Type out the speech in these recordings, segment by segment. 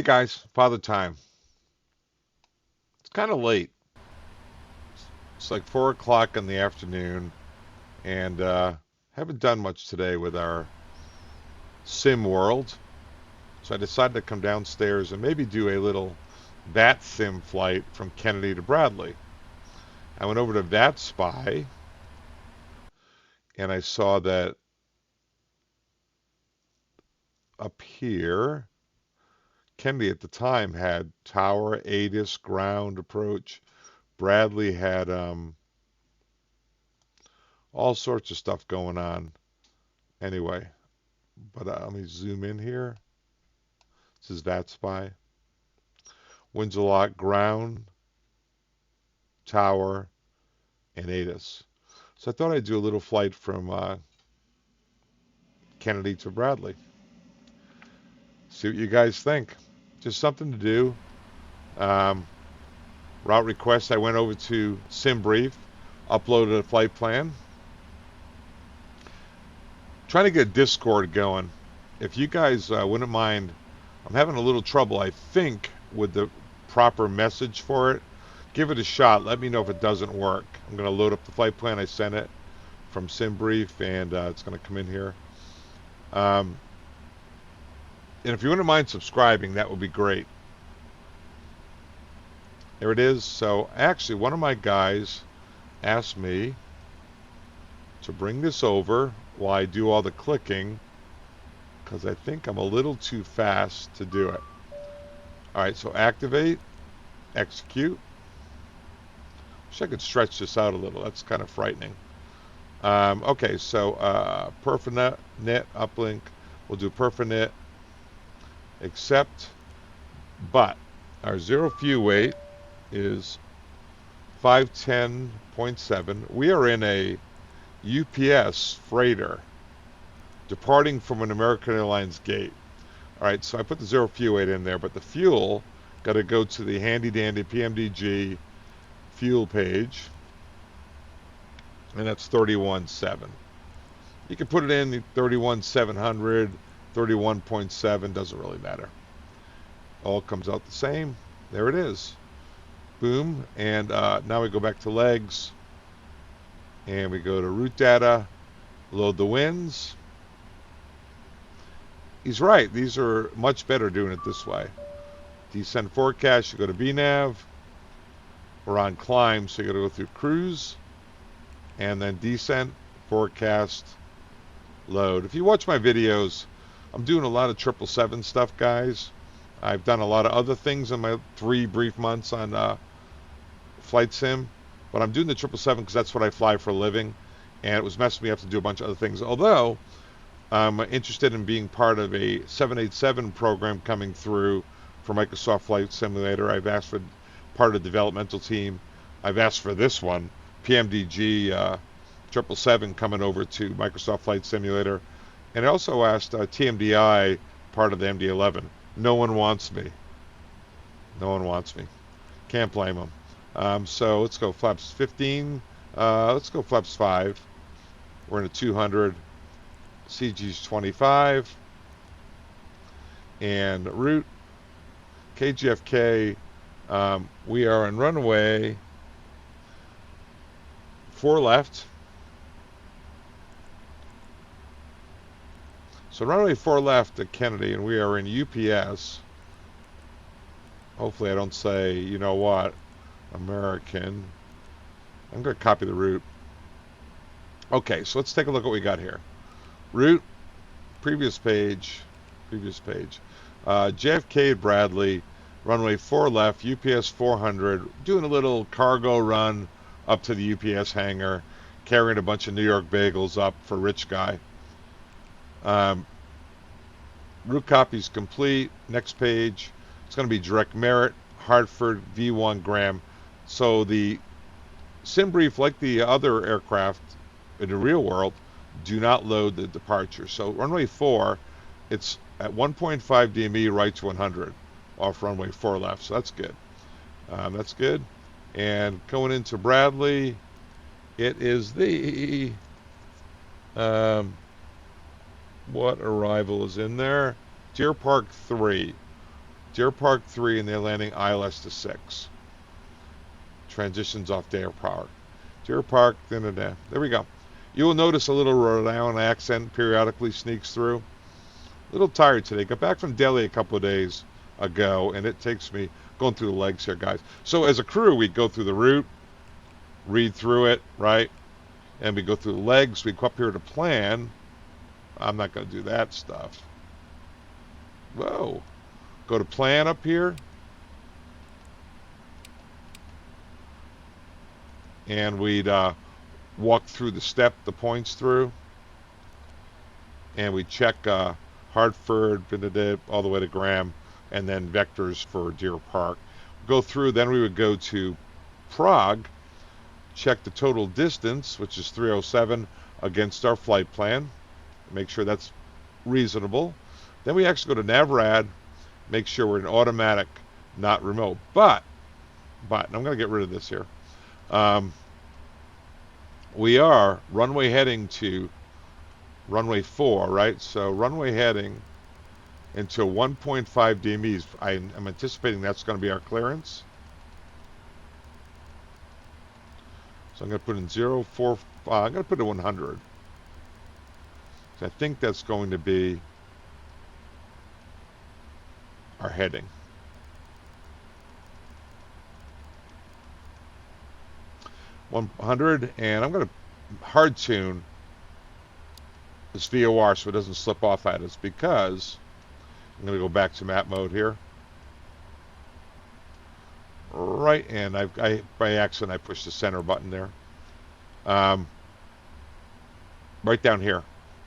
guys, Father Time. It's kind of late. It's like 4 o'clock in the afternoon, and haven't done much today with our sim world. So I decided to come downstairs and maybe do a little VATSIM flight from Kennedy to Bradley. I went over to VATSPY, and I saw that up here, Kennedy at the time had tower, ATIS, ground approach. Bradley had all sorts of stuff going on. Anyway, but let me zoom in here. This is VATSPY. Winds a lot, ground, tower, and ATIS. So I thought I'd do a little flight from Kennedy to Bradley. See what you guys think. Just something to do. Route request, I went over to SimBrief, uploaded a flight plan. Trying to get Discord going. If you guys wouldn't mind, I'm having a little trouble, I think, with the proper message for it. Give it a shot. Let me know if it doesn't work. I'm going to load up the flight plan. I sent it from SimBrief, and it's going to come in here. And if you wouldn't mind subscribing, that would be great. There it is. So actually, one of my guys asked me to bring this over while I do all the clicking, because I think I'm a little too fast to do it. All right, so activate, execute. Wish I could stretch this out a little. That's kind of frightening. Okay, so Perfinet uplink. We'll do Perfinet, accept, but our zero fuel weight is 510.7. We are in a UPS freighter departing from an American Airlines gate. All right, so I put the zero fuel weight in there, but the fuel got to go to the handy dandy PMDG fuel page, and that's 31.7. You can put it in the 31.700, 31.7, doesn't really matter. All comes out the same. There it is. Boom. And now we go back to legs, and we go to route data, load the winds. He's right. These are much better doing it this way. Descent forecast, you go to BNAV. We're on climb, so you got to go through cruise, and then descent, forecast, load. If you watch my videos, I'm doing a lot of 777 stuff, guys. I've done a lot of other things in my 3 brief months on flight sim, but I'm doing the 777 because that's what I fly for a living, and it was messing me up to do a bunch of other things. Although I'm interested in being part of a 787 program coming through for Microsoft Flight Simulator. I've asked for part of the developmental team. I've asked for this one, PMDG 777 coming over to Microsoft Flight Simulator. And I also asked TMDI, part of the MD-11. No one wants me. No one wants me. Can't blame them. So let's go flaps 15. Let's go flaps 5. We're in a 200. CG's 25. And route KGFK. We are in runway 4 left. So runway 4 left at Kennedy, and we are in UPS. Hopefully I don't say, you know what, American. I'm going to copy the route. Okay, so let's take a look at what we got here. Route, previous page. JFK Bradley, runway 4 left, UPS 400, doing a little cargo run up to the UPS hangar, carrying a bunch of New York bagels up for Rich Guy. Route copy's complete. Next page, it's going to be direct merit, Hartford, V1 Graham. So the SimBrief, like the other aircraft in the real world, do not load the departure. So runway 4, it's at 1.5 DME right to 100 off runway 4 left. So that's good. That's good. And going into Bradley, it is the what arrival is in there? Deer Park 3. Deer Park 3, and they're landing ILS to 6. Transitions off Deer Park. Deer Park, there we go. You will notice a little Rhode Island accent periodically sneaks through. A little tired today. Got back from Delhi a couple of days ago, and it takes me going through the legs here, guys. So as a crew, we go through the route, read through it, right? And we go through the legs. We go up here to plan. I'm not going to do that stuff. Whoa. Go to plan up here. And we'd walk through the points through. And we check Hartford, all the way to Graham, and then vectors for Deer Park. Go through, then we would go to Prague, check the total distance, which is 307, against our flight plan. Make sure that's reasonable. Then we actually go to Navrad, make sure we're in automatic, not remote. But, and I'm going to get rid of this here. We are runway heading to runway 4, right? So runway heading into 1.5 DMEs. I'm anticipating that's going to be our clearance. So I'm going to put in 045. I'm going to put in 100. So I think that's going to be our heading. 100, and I'm going to hard tune this VOR so it doesn't slip off at us, because I'm going to go back to map mode here. Right, and I by accident I pushed the center button there. Right down here,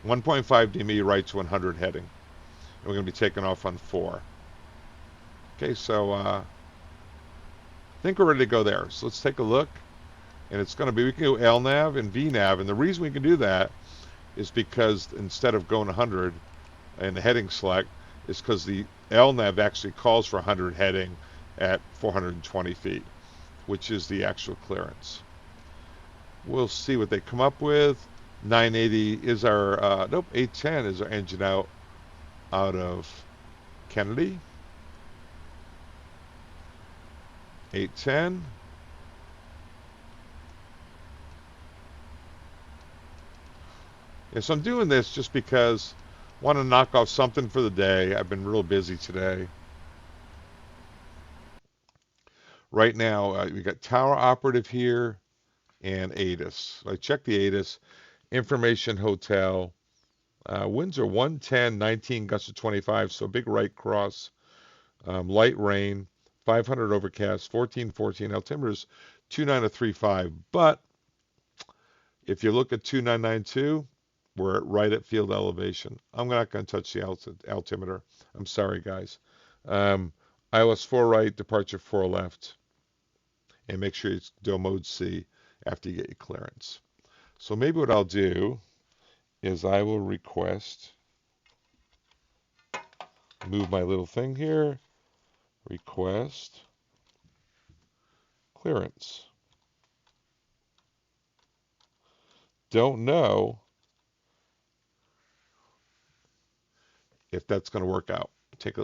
1.5 DME right to 100 heading, and we're going to be taking off on 4. Okay, so I think we're ready to go there. So let's take a look, and it's going to be, we can go LNAV and VNAV, and the reason we can do that is because instead of going 100 and the heading select, is because the LNAV actually calls for 100 heading at 420 feet, which is the actual clearance. We'll see what they come up with. 980 is our, nope, 810 is our engine out of Kennedy. 810. Yeah, so I'm doing this just because I want to knock off something for the day. I've been real busy today. Right now, we got Tower Operative here and ATIS. So I checked the ATIS. Information Hotel. Winds are 110, 19 gusts of 25, so big right cross. Light rain, 500 overcast, 1414. Altimeter's 2935. But if you look at 2992, we're right at field elevation. I'm not going to touch the altimeter. I'm sorry, guys. ILS 4 right, departure 4 left. And make sure you do mode C after you get your clearance. So maybe what I'll do is I will request, move my little thing here, request clearance. Don't know if that's going to work out.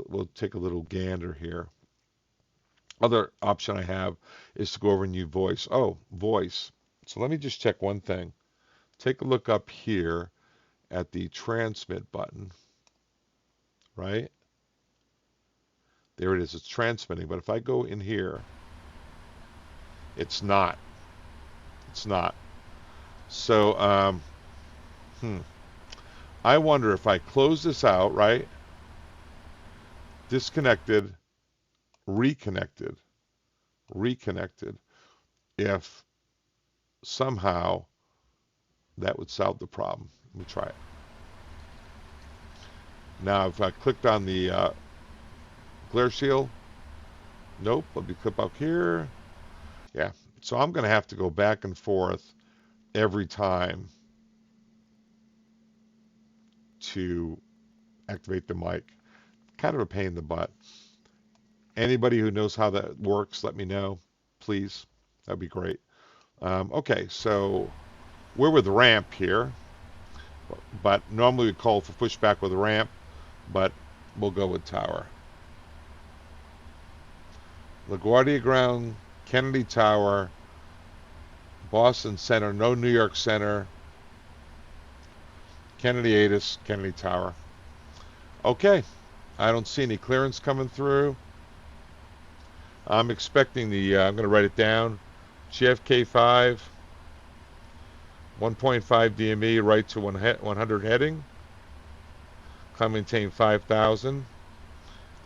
We'll take a little gander here. Other option I have is to go over and use voice. Oh, voice. So let me just check one thing. Take a look up here at the transmit button, right? There it is. It's transmitting. But if I go in here, it's not. It's not. So, I wonder if I close this out, right? Disconnected, reconnected, if somehow that would solve the problem. Let me try it. Now, if I clicked on the glare shield, nope, let me clip up here. Yeah, so I'm going to have to go back and forth every time to activate the mic. Kind of a pain in the butt. Anybody who knows how that works, let me know, please. That'd be great. Okay, so we're with ramp here, but normally we call for pushback with ramp, but we'll go with tower. LaGuardia Ground, Kennedy Tower, Boston Center, no New York Center, Kennedy Atis, Kennedy Tower. Okay, I don't see any clearance coming through. I'm expecting the, I'm going to write it down, JFK-5, 1.5 DME, right to 100 heading, climb maintain 5,000,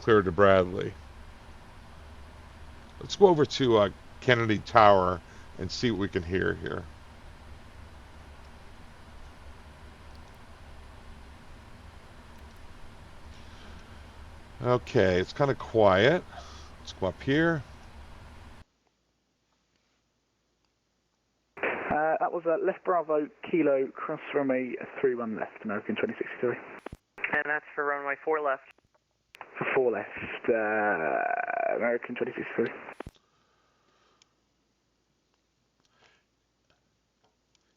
clear to Bradley. Let's go over to Kennedy Tower and see what we can hear here. Okay, it's kind of quiet. Let's go up here. That was left Bravo, Kilo, cross runway 31 left, American 2063. And that's for runway 4 left. For 4 left, American 2063.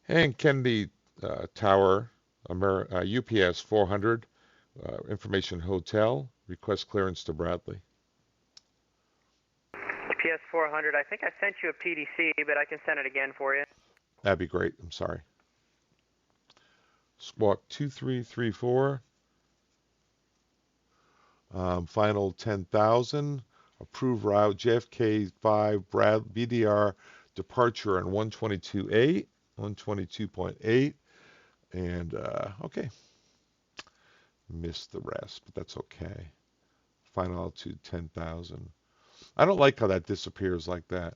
And Kennedy Tower, UPS 400, Information Hotel, request clearance to Bradley. UPS 400, I think I sent you a PDC, but I can send it again for you. That'd be great. I'm sorry. Squawk 2334. Final 10,000. Approved route JFK-5 BDR departure on 122.8. 122.8. And, okay. Missed the rest, but that's okay. Final altitude 10,000. I don't like how that disappears like that.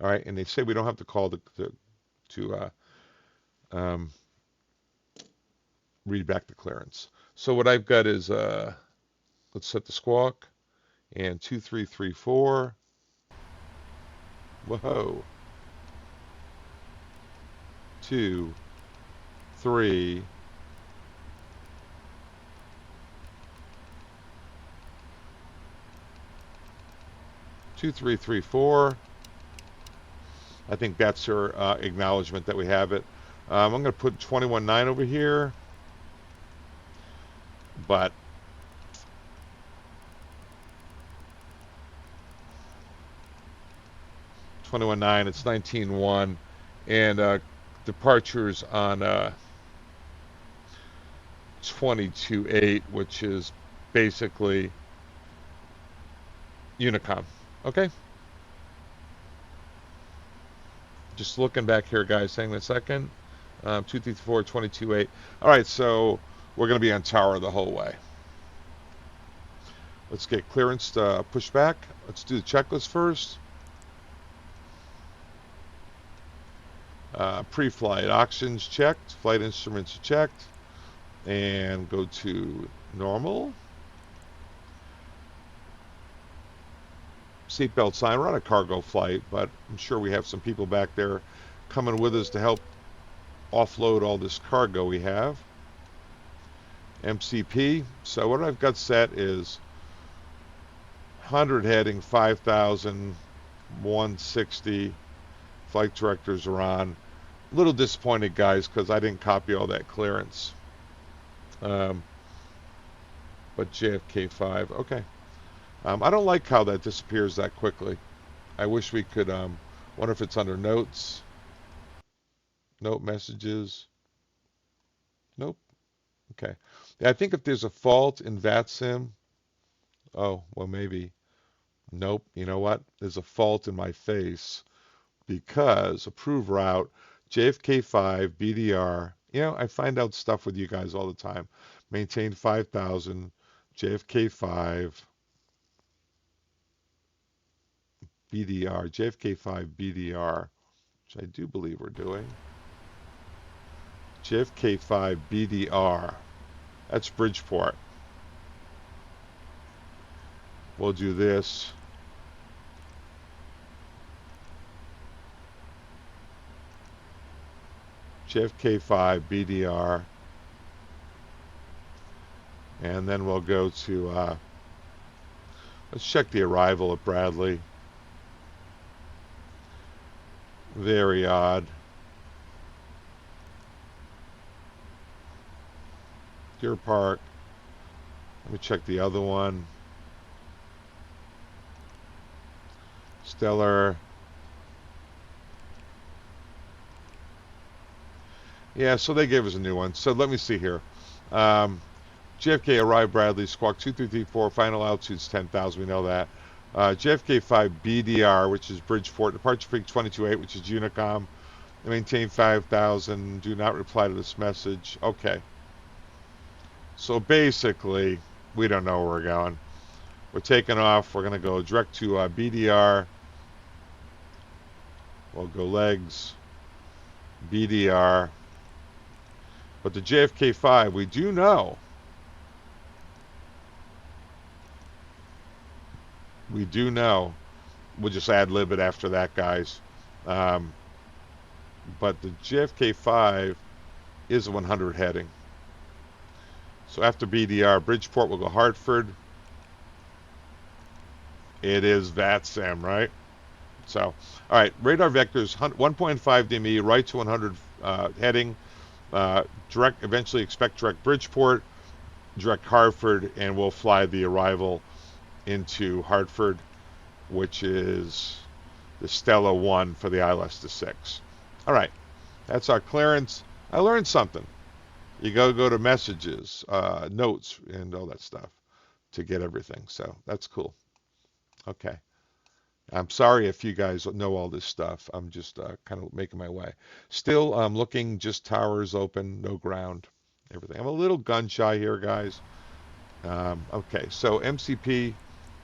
All right, and they say we don't have to call to read back the clearance. So what I've got is, let's set the squawk, and 2334. Whoa. 2, 3. Two, 3, 3, 4. I think that's her acknowledgement that we have it. I'm going to put 21.9 over here, but $21.9, it's 19.1, and departures on 22.8, which is basically Unicom. Okay. Just looking back here, guys. Hang on a second. 234, 22.8. All right, so we're going to be on tower the whole way. Let's get clearance to push back. Let's do the checklist first. Pre-flight oxygen's checked. Flight instruments are checked. And go to normal. Seatbelt sign. We're on a cargo flight, but I'm sure we have some people back there coming with us to help offload all this cargo we have. MCP. So what I've got set is 100 heading, 5,000, 160. Flight directors are on. A little disappointed, guys, because I didn't copy all that clearance. But JFK-5, okay. I don't like how that disappears that quickly. I wish we could, wonder if it's under notes. Note messages. Nope. Okay. Yeah, I think if there's a fault in VATSIM, oh, well, maybe. Nope. You know what? There's a fault in my face because approved route, JFK-5, BDR. You know, I find out stuff with you guys all the time. Maintain 5,000, JFK-5. BDR, JFK-5 BDR, which I do believe we're doing. JFK-5 BDR, that's Bridgeport. We'll do this. JFK-5 BDR. And then we'll go to, let's check the arrival at Bradley. Very odd. Deer Park. Let me check the other one. Stellar. Yeah, so they gave us a new one. So let me see here. JFK arrived Bradley, squawk 2334, final altitude's 10,000, we know that. JFK-5-BDR, which is Bridgeport, departure freak 228, which is Unicom. Maintain 5,000, do not reply to this message. Okay. So basically, we don't know where we're going. We're taking off. We're going to go direct to BDR. We'll go legs, BDR. But the JFK-5, we do know. We do know. We'll just ad-lib it after that, guys. But the JFK-5 is a 100 heading. So after BDR, Bridgeport, we'll go Hartford. It is VATSIM, right? So, all right, radar vectors, 1.5 DME, right to 100 heading. Direct, eventually expect direct Bridgeport, direct Hartford, and we'll fly the arrival into Hartford, which is the Stella 1 for the ILS to 6. All right, that's our clearance. I learned something. You go to messages, notes, and all that stuff to get everything. So that's cool. Okay. I'm sorry if you guys know all this stuff. I'm just kind of making my way. Still, I'm looking, just towers open, no ground, everything. I'm a little gun shy here, guys. Okay, so MCP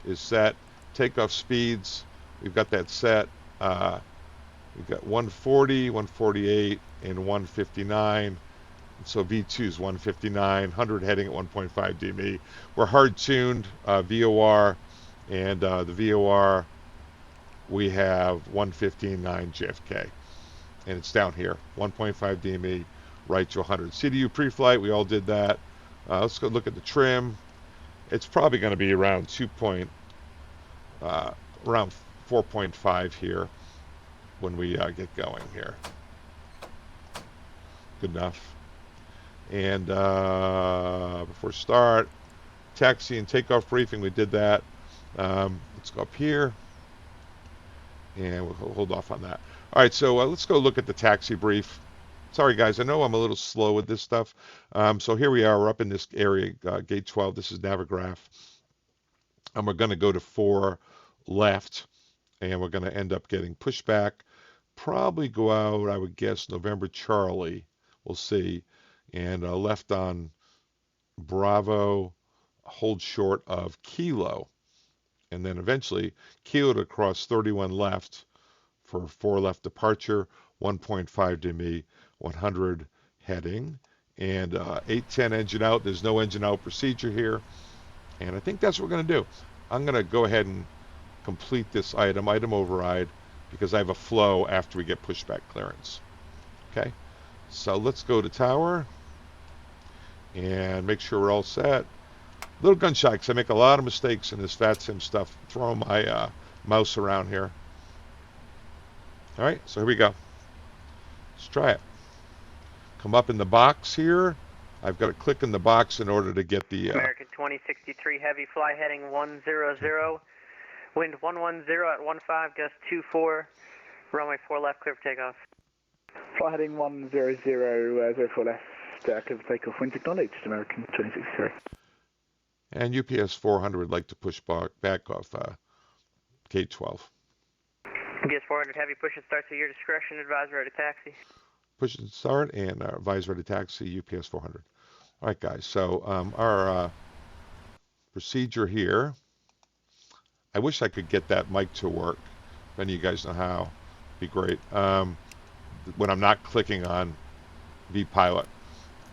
is set. Takeoff speeds, we've got that set. We've got 140, 148, and 159. So V2 is 159, 100 heading at 1.5 DME. We're hard tuned VOR, and the VOR we have 115.9 JFK, and it's down here, 1.5 DME, right to 100. CDU pre-flight, we all did that. Let's go look at the trim. It's probably going to be around around 4.5 here when we get going here. Good enough. And before start, taxi and takeoff briefing, we did that. Let's go up here, and we'll hold off on that. All right, so let's go look at the taxi brief. Sorry, guys, I know I'm a little slow with this stuff. So here we are. We're up in this area, gate 12. This is Navigraph. And we're going to go to 4 left, and we're going to end up getting pushback. Probably go out, I would guess, November Charlie. We'll see. And left on Bravo, hold short of Kilo. And then eventually Kilo to cross 31 left for 4 left departure, 1.5 DME, 100 heading, and 810 engine out. There's no engine out procedure here. And I think that's what we're going to do. I'm going to go ahead and complete this item override, because I have a flow after we get pushback clearance. Okay, so let's go to tower and make sure we're all set. Little gun shy, because I make a lot of mistakes in this VATSIM stuff. Throwing my mouse around here. All right, so here we go. Let's try it. Come up in the box here. I've got to click in the box in order to get the... American 2063 heavy, fly heading 100, wind 110 at 15, gust 24, runway 4 left, clear for takeoff. Fly heading 100, 04 left, clear for takeoff, wind acknowledged, American 2063. And UPS 400 would like to push back off gate 12. UPS 400 heavy, push and start to your discretion, advise ready to taxi. Push and start, and advise ready to taxi, UPS 400. All right, guys, so our procedure here, I wish I could get that mic to work. If any of you guys know how, it'd be great. When I'm not clicking on VPilot.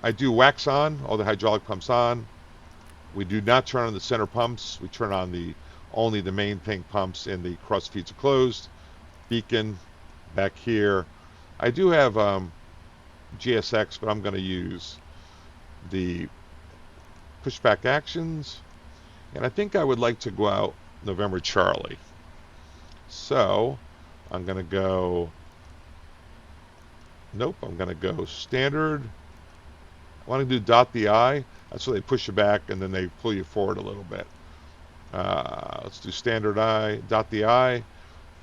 I do wax on, all the hydraulic pumps on. We do not turn on the center pumps. We turn on only the main tank pumps, and the cross feeds are closed. Beacon back here. I do have GSX, but I'm going to use the pushback actions. And I think I would like to go out November Charlie. So I'm going to go, nope, I'm going to go standard. I want to do dot the I. That's where they push you back and then they pull you forward a little bit. Let's do standard I, dot the I,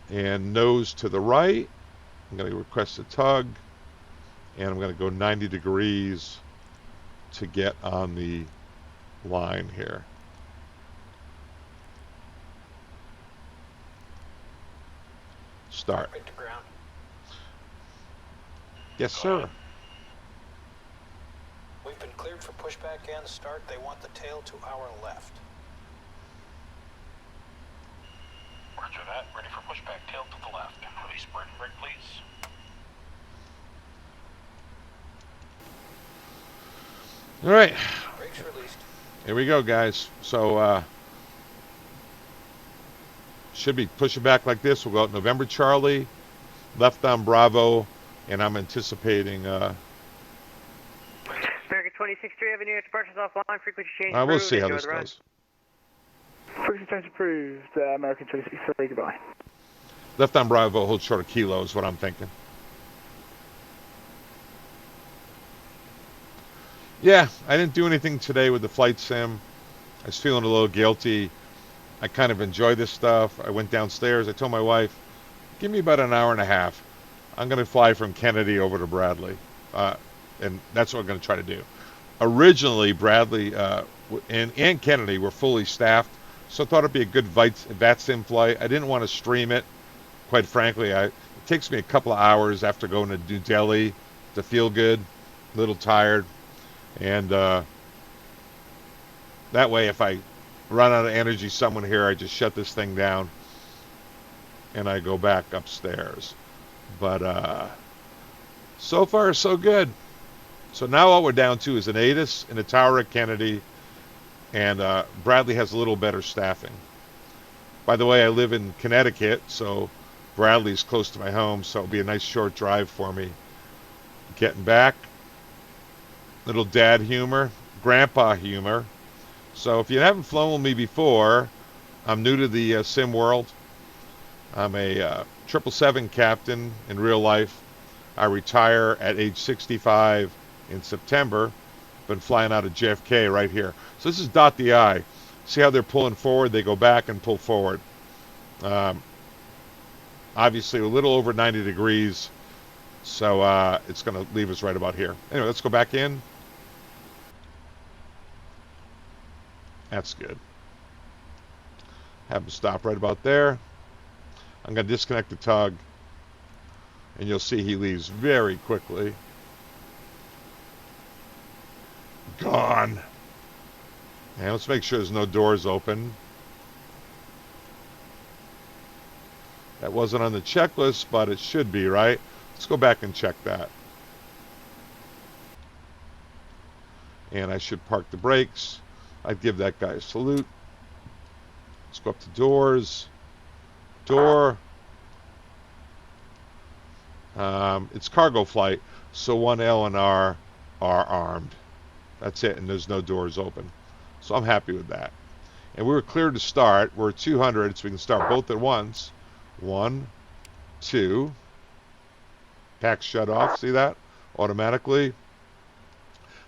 and nose to the right. I'm going to request a tug, and I'm going to go 90 degrees to get on the line here. Start. Right to ground. Yes, sir. We've been cleared for pushback and start. They want the tail to our left. Roger that. Ready for pushback. Tail to the left. Release brake and brake, please. All right. Brakes released. Here we go, guys. So, should be pushing back like this. We'll go out November Charlie, left on Bravo, and I'm anticipating. American 26-3 Avenue, departures offline, frequency change. We'll see how Enjoy this the ride. goes. Frequency change approved, American 26, goodbye. Left on Bravo, hold short of kilo is what I'm thinking. Yeah, I didn't do anything today with the flight sim. I was feeling a little guilty. I kind of enjoy this stuff. I went downstairs. I told my wife, give me about an hour and a half. I'm going to fly from Kennedy over to Bradley. And that's what I'm going to try to do. Originally, Bradley and Kennedy were fully staffed, so I thought it'd be a good VATSIM flight. I didn't want to stream it. Quite frankly, it takes me a couple of hours after going to New Delhi to feel good, a little tired. And that way, if I run out of energy somewhere here, I just shut this thing down and I go back upstairs. But so far, so good. So now all we're down to is an ATIS and a tower at Kennedy, and Bradley has a little better staffing. By the way, I live in Connecticut, so Bradley's close to my home, so it'll be a nice short drive for me. Getting back, little dad humor, grandpa humor. So if you haven't flown with me before, I'm new to the sim world. I'm a 777 captain in real life. I retire at age 65 in September. Been flying out of JFK right here. So this is dot the I. See how they're pulling forward? They go back and pull forward. Obviously a little over 90 degrees. So it's going to leave us right about here. Anyway, let's go back in. That's good. Have him stop right about there. I'm going to disconnect the tug. And you'll see he leaves very quickly. Gone. And let's make sure there's no doors open. That wasn't on the checklist, but it should be, right? Let's go back and check that. And I should park the brakes. I'd give that guy a salute. Let's go up to doors. Door. It's cargo flight, so 1L and R are armed. That's it, and there's no doors open. So I'm happy with that. And we were cleared to start. We're at 200, so we can start both at once. 1, 2. Pack shut off, see that? Automatically.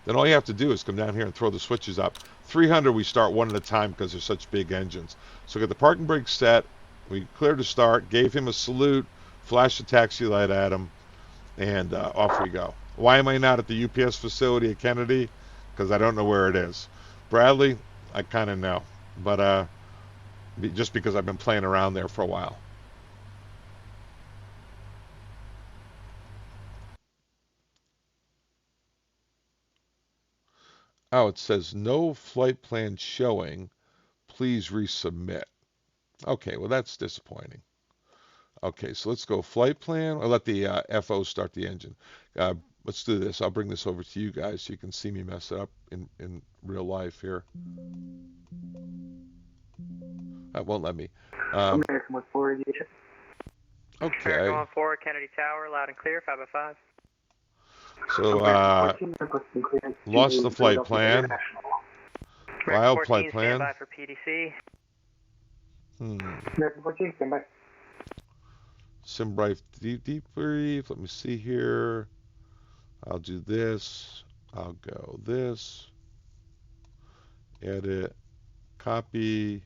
Then all you have to do is come down here and throw the switches up. 300, we start one at a time because they're such big engines. So get the parking brake set. We cleared to start, gave him a salute, flashed the taxi light at him, and off we go. Why am I not at the UPS facility at Kennedy? Because I don't know where it is. Bradley, I kind of know, but just because I've been playing around there for a while. Oh, it says no flight plan showing. Please resubmit. Okay, well that's disappointing. Okay, so let's go flight plan. I'll let the FO start the engine. Let's do this. I'll bring this over to you guys so you can see me mess it up in real life here. That won't let me. American 14 aviation. Okay. American 14, Kennedy Tower, loud and clear, 505. So, lost the flight plan. Wild flight plan. Standby for PDC. American 14, standby. Sim brief debrief. Let me see here. I'll do this. I'll go this. Edit. Copy.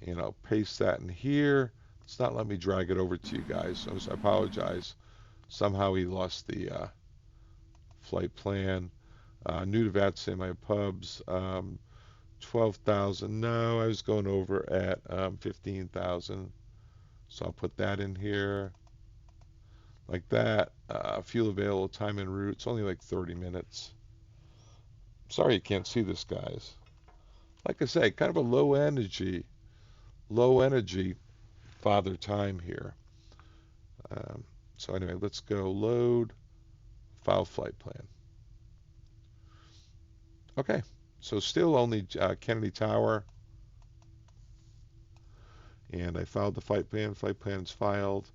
And I'll paste that in here. It's not letting me drag it over to you guys, so I apologize. Somehow he lost the flight plan. New to VATSIM, I have pubs. 12,000. No, I was going over at 15,000. So I'll put that in here. Like that. Fuel available, time en route. It's only like 30 minutes. Sorry you can't see this, guys. Like I say, kind of a low energy father time here. So anyway, let's go load file flight plan. Okay, so still only Kennedy Tower. And I filed the flight plan. Flight plan's filed.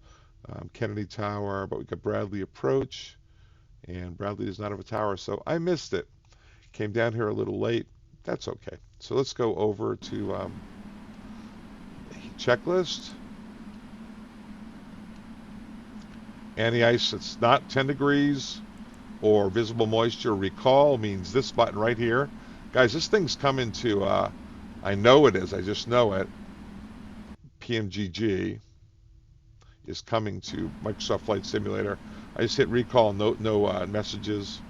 Kennedy Tower, but we got Bradley Approach. And Bradley does not have a tower, so I missed it. Came down here a little late. That's okay. So let's go over to checklist. Anti-ice that's not 10 degrees or visible moisture recall means this button right here. Guys, this thing's coming to, I know it is, I just know it. PMDG is coming to Microsoft Flight Simulator. I just hit recall, no messages.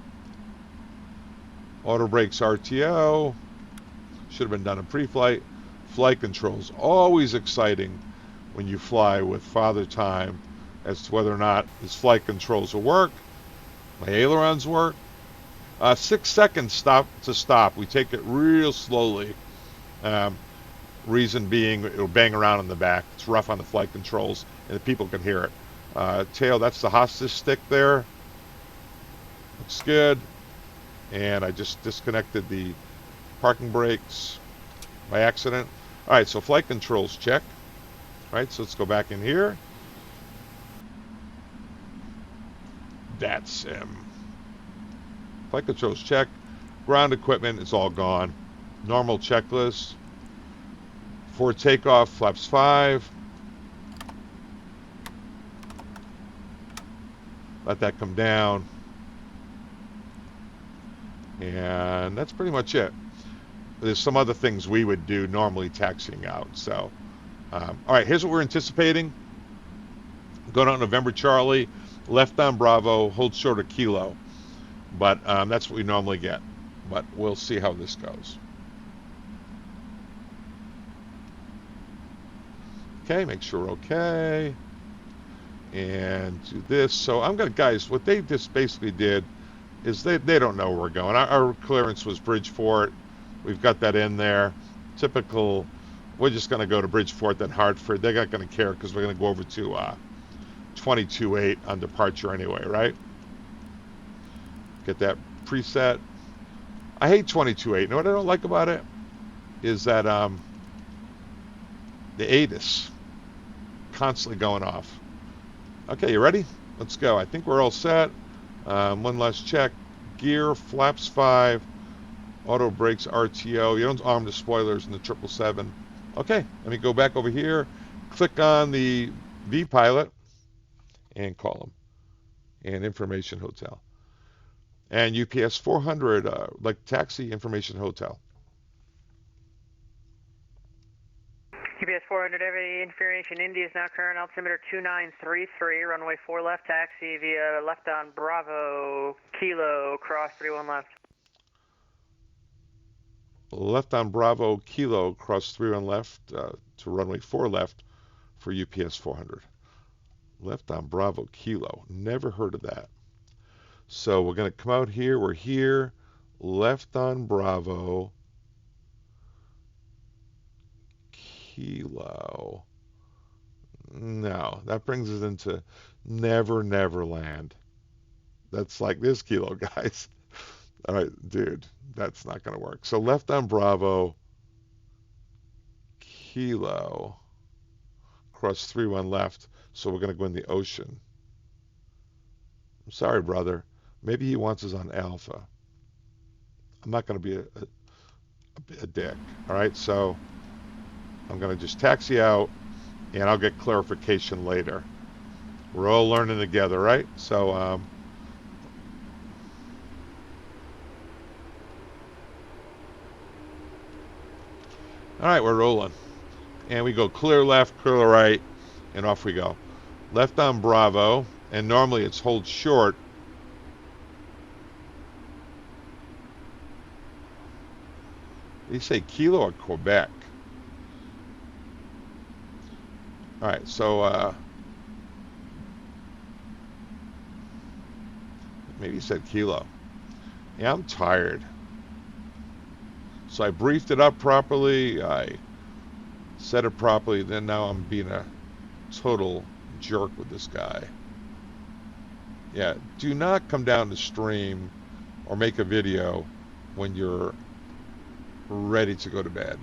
Auto brakes RTO. Should have been done in pre-flight. Flight controls, always exciting when you fly with father time as to whether or not his flight controls will work. My ailerons work. 6 seconds stop to stop. We take it real slowly. Reason being, it'll bang around in the back. It's rough on the flight controls, and the people can hear it. Tail, that's the hostage stick there. Looks good. And I just disconnected the parking brakes by accident. All right, so flight controls check. All right, so let's go back in here. VATSIM. Flight controls check. Ground equipment is all gone. Normal checklist. For takeoff, flaps 5. Let that come down. And that's pretty much it. There's some other things we would do normally taxiing out. So, all right, here's what we're anticipating. Going out November Charlie, left on Bravo, hold short of Kilo. But that's what we normally get. But we'll see how this goes. Okay, make sure we're okay. And do this. So I'm going to, guys, what they just basically did is they don't know where we're going. Our clearance was Bridgeport. We've got that in there. Typical, we're just going to go to Bridgeport, then Hartford. They're not going to care because we're going to go over to 22.8 on departure anyway, right? Get that preset. I hate 22.8. You know what I don't like about it? Is that the ATIS constantly going off. Okay, you ready? Let's go. I think we're all set. One last check. Gear, flaps 5. Auto brakes RTO. You don't arm the spoilers in the 777. Okay, let me go back over here. Click on the V pilot and call him. And information hotel. And UPS 400, like taxi information hotel. UPS 400, every information. India is now current. Altimeter 2933, runway 4 left, taxi via left on Bravo, Kilo, cross 31 left. Left on Bravo, Kilo, cross 31 left to runway 4 left for UPS 400. Left on Bravo, Kilo. Never heard of that. So we're going to come out here. We're here. Left on Bravo, Kilo. No, that brings us into Never Land. That's like this Kilo, guys. All right, dude, that's not going to work. So left on Bravo, Kilo, cross 31 left. So we're going to go in the ocean. I'm sorry, brother. Maybe he wants us on Alpha. I'm not going to be a dick. All right, so I'm going to just taxi out, and I'll get clarification later. We're all learning together, right? So, all right, we're rolling. And we go clear left, clear right. and off we go. Left on Bravo, and normally it's hold short. They say Kilo or Quebec. All right, so maybe he said Kilo. Yeah, I'm tired. So I briefed it up properly. I said it properly. Then now I'm being a total jerk with this guy. Yeah, do not come down to stream or make a video when you're ready to go to bed.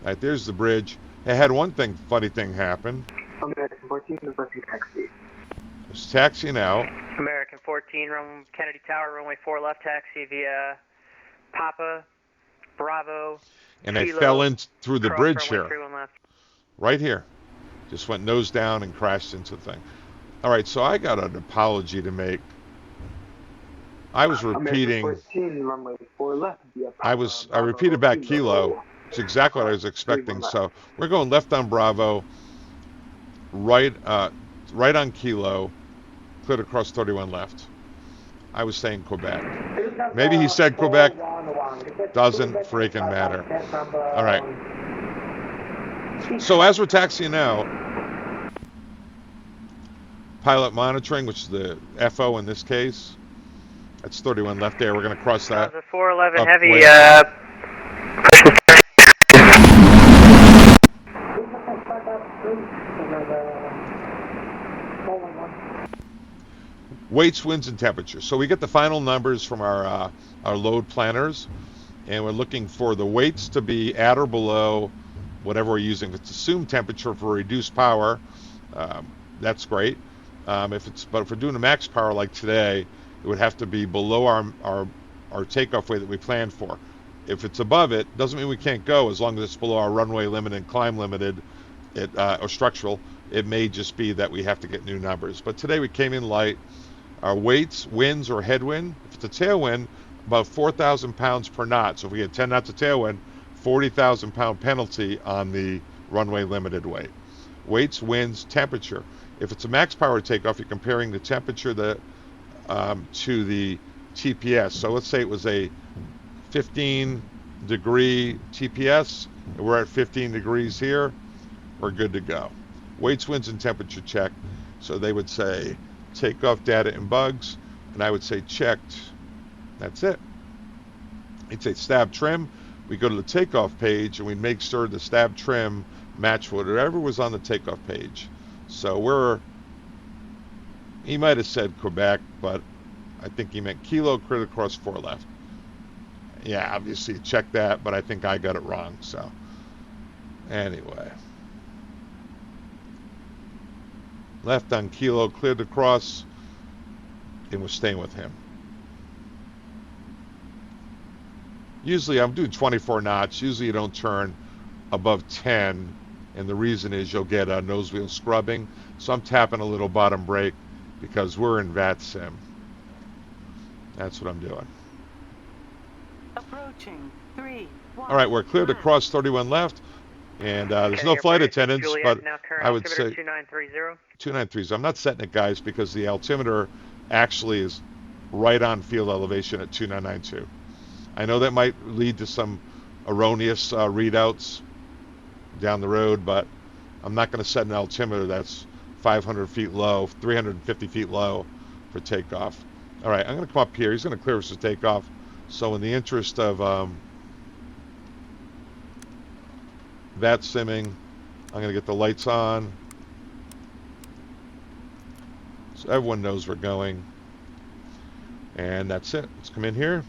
All right, there's the bridge. I had one funny thing happen. American 14, requesting taxi. I was taxiing out. American 14, Kennedy Tower, runway 4 left, taxi via Papa, Bravo, And I Kilo, fell in through the cross bridge runway here. 31 left. Right here. Just went nose down and crashed into the thing. All right, so I got an apology to make. I was repeating. American 14, runway 4 left via Papa, I repeated back Kilo. It's exactly what I was expecting. So we're going left on Bravo, right on Kilo, cleared across 31 left. I was saying Quebec. Maybe he said Quebec. Doesn't freaking matter. All right. So as we're taxiing out, pilot monitoring, which is the FO in this case, that's 31 left there. We're going to cross that. 411 heavy. Weights, winds, and temperature. So we get the final numbers from our load planners, and we're looking for the weights to be at or below whatever we're using. If it's assumed temperature for reduced power, that's great. But if we're doing a max power like today, it would have to be below our takeoff weight that we planned for. If it's above it, doesn't mean we can't go as long as it's below our runway limit and climb limited, or structural. It may just be that we have to get new numbers. But today we came in light. Our weights, winds or headwind. If it's a tailwind, about 4,000 pounds per knot. So if we get 10 knots of tailwind, 40,000 pound penalty on the runway limited weight. Weights, winds, temperature. If it's a max power takeoff, you're comparing the temperature to the TPS. So let's say it was a 15 degree TPS, and we're at 15 degrees here, we're good to go. Weights, winds, and temperature check. So they would say takeoff data and bugs, and I would say checked. That's it. It'd say stab trim. We go to the takeoff page and we make sure the stab trim match whatever was on the takeoff page. So he might have said Quebec, but I think he meant Kilo, cleared across 4 left. Yeah, obviously check that, but I think I got it wrong. So anyway, left on Kilo, cleared across, and we're staying with him. Usually I'm doing 24 knots. Usually you don't turn above 10, and the reason is you'll get a nose wheel scrubbing. So I'm tapping a little bottom brake because we're in VATSIM. That's what I'm doing. Approaching 3, 1. All right, we're cleared across 31 left, and there's no flight attendants, but I would say 2930. So I'm not setting it, guys, because the altimeter actually is right on field elevation at 2992. I know that might lead to some erroneous readouts down the road, but I'm not going to set an altimeter that's 500 feet low, 350 feet low for takeoff. All right, I'm going to come up here. He's going to clear us to takeoff. So in the interest of VATSIMing, I'm going to get the lights on so everyone knows we're going. And that's it. Let's come in here.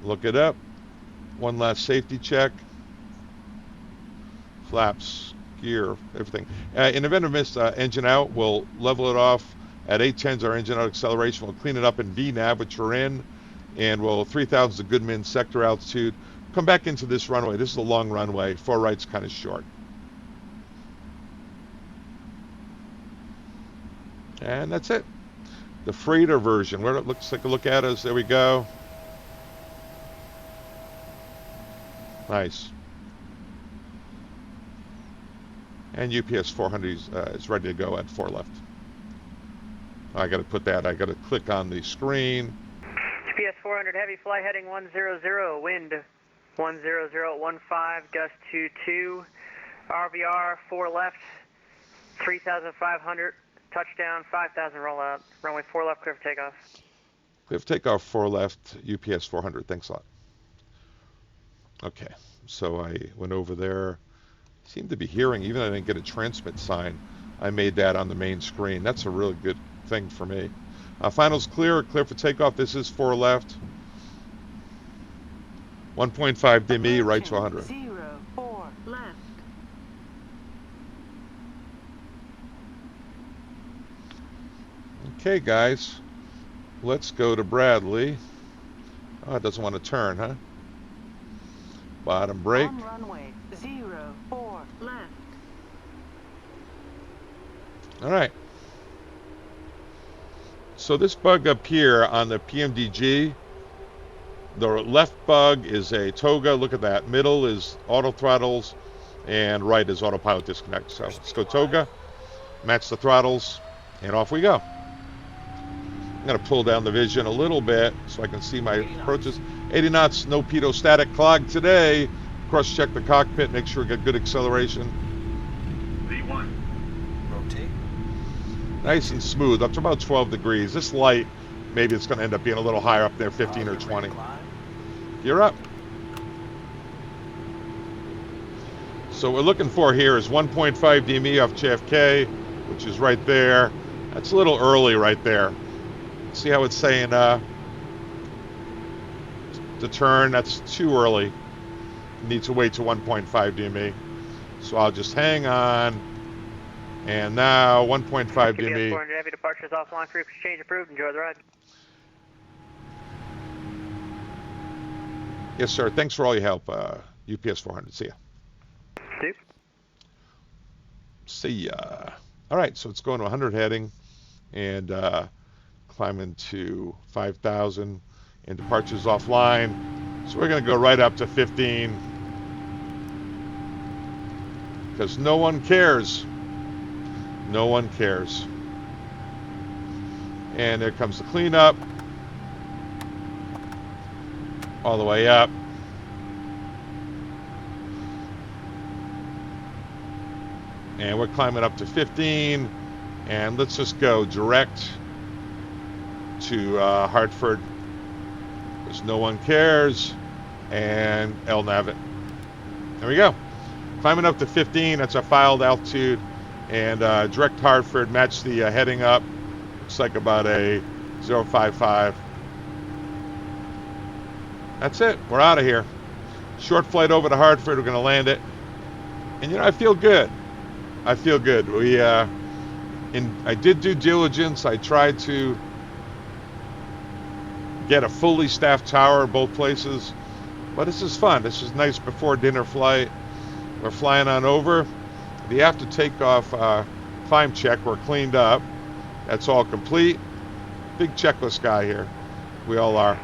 Look it up. One last safety check. Flaps, gear, everything. In event of missed engine out, we'll level it off. At 810's our engine out acceleration. We'll clean it up in VNAV, which we're in. And we'll 3,000 is the Goodman sector altitude. Come back into this runway. This is a long runway. 4 right's kind of short. And that's it. The freighter version. Where it looks like a look at us. There we go. Nice. And UPS 400 is ready to go at 4 left. I got to put that, I got to click on the screen. UPS 400 heavy, fly heading 100, wind 100 at 15, gust 22, RVR 4 left, 3,500, touchdown 5,000 rollout, runway 4 left, clear for takeoff. Clear for takeoff, 4 left, UPS 400, thanks a lot. Okay, so I went over there, seemed to be hearing, even though I didn't get a transmit sign, I made that on the main screen. That's a really good thing for me. Finals clear, clear for takeoff. This is 4 left. 1.5 DME, right to 100. 4 left. Okay, guys, let's go to Bradley. Oh, it doesn't want to turn, huh? Bottom brake. On runway 04 left. All right. So this bug up here on the PMDG, the left bug is a toga. Look at that. Middle is auto throttles, and right is autopilot disconnect. So let's go toga, match the throttles, and off we go. I'm going to pull down the vision a little bit so I can see my approaches. 80 knots, no pitot static clog today. Cross-check the cockpit, make sure we get good acceleration. V1. Rotate. Nice and smooth, up to about 12 degrees. This light, maybe it's going to end up being a little higher up there, 15 or 20. You're up. So what we're looking for here is 1.5 DME off JFK, which is right there. That's a little early right there. See how it's saying to turn? That's too early. Need to wait to 1.5 DME. So I'll just hang on. And now 1.5 DME. 400 heavy departures offline, frequency change approved. Enjoy the ride. Yes, sir. Thanks for all your help, UPS 400. See ya. See ya. All right, so it's going to 100 heading and climbing to 5,000 and departures offline. So we're going to go right up to 15 because no one cares. No one cares. And there comes the cleanup. All the way up. And we're climbing up to 15. And let's just go direct to Hartford. Because no one cares. And LNAV it. There we go. Climbing up to 15. That's our filed altitude. And direct Hartford. Match the heading up. Looks like about a 055. That's it. We're out of here. Short flight over to Hartford. We're going to land it. And, you know, I feel good. I feel good. I did due diligence. I tried to get a fully staffed tower in both places. But this is fun. This is nice before dinner flight. We're flying on over. The after takeoff climb check, we're cleaned up. That's all complete. Big checklist guy here. We all are.